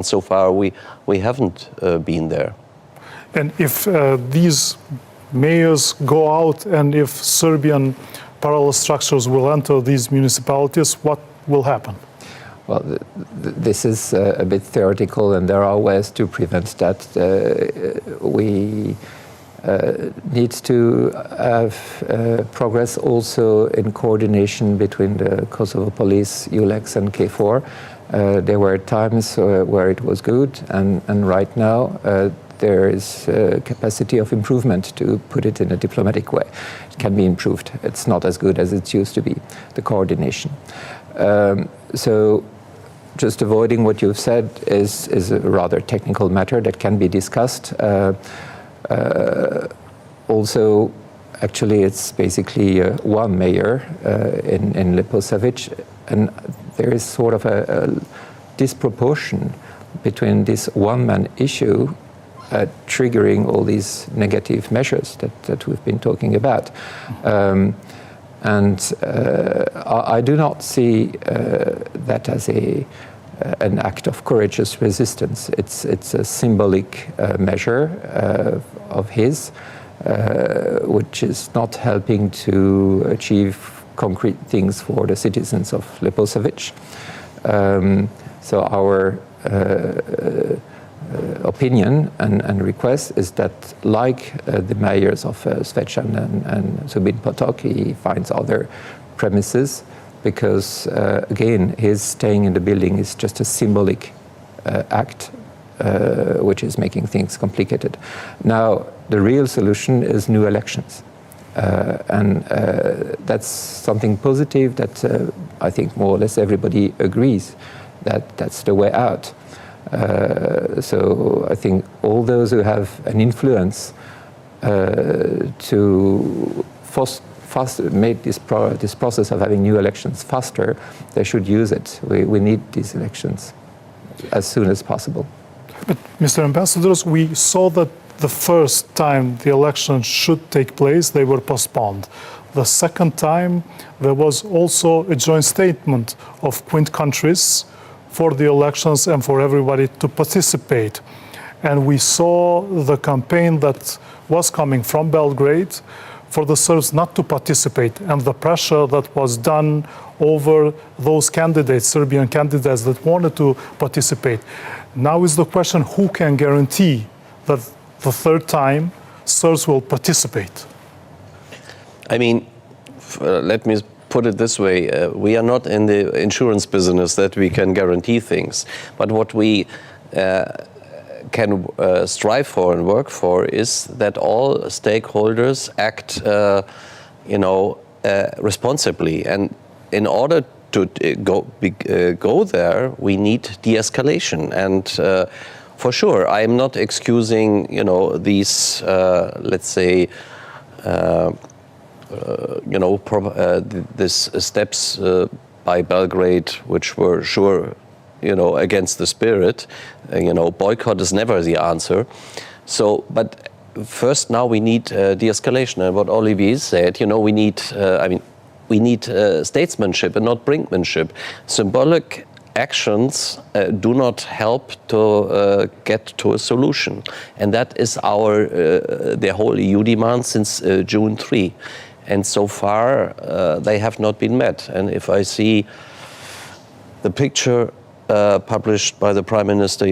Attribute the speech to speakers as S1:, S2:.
S1: So far, we haven't been there.
S2: And if these mayors go out and if Serbian parallel structures will enter these municipalities, what will happen?
S3: Well, this is a bit theoretical, and there are ways to prevent that. We need to have progress also in coordination between the Kosovo police, EULEX and KFOR. There were times where it was good, and right now there is capacity of improvement, to put it in a diplomatic way. It can be improved. It's not as good as it used to be, the coordination. So just avoiding what you've said is a rather technical matter that can be discussed. Also, actually, it's basically one mayor in Leposavic, and there is sort of a disproportion between this one-man issue triggering all these negative measures that we've been talking about. I do not see that as an act of courageous resistance. It's a symbolic measure of his, which is not helping to achieve concrete things for the citizens of Leposavic. So our opinion and request is that, like the mayors of Zvečan and Zubin Potok, he finds other premises, because again, his staying in the building is just a symbolic act, which is making things complicated. Now, the real solution is new elections. And that's something positive that I think more or less everybody agrees that that's the way out. So I think all those who have an influence to make this process of having new elections faster, they should use it. We need these elections as soon as possible.
S2: But, Mr. Ambassadors, we saw that the first time the elections should take place, they were postponed. The second time, there was also a joint statement of Quint countries for the elections and for everybody to participate. And we saw the campaign that was coming from Belgrade for the Serbs not to participate, and the pressure that was done over those candidates, Serbian candidates that wanted to participate. Now is the question, who can guarantee that the third time Serbs will participate?
S1: I mean, let me put it this way. We are not in the insurance business that we can guarantee things. But what we can strive for and work for is that all stakeholders act, responsibly. And in order to go there, we need de-escalation. And for sure, I am not excusing, these, let's say, these steps by Belgrade, which were sure, against the spirit. Boycott is never the answer. So, but first now we need de-escalation. And what Olivier said, we need, we need statesmanship and not brinkmanship. Symbolic actions do not help to get to a solution. And that is the whole EU demand since June 3. And so far, they have not been met. And if I see the picture published by the Prime Minister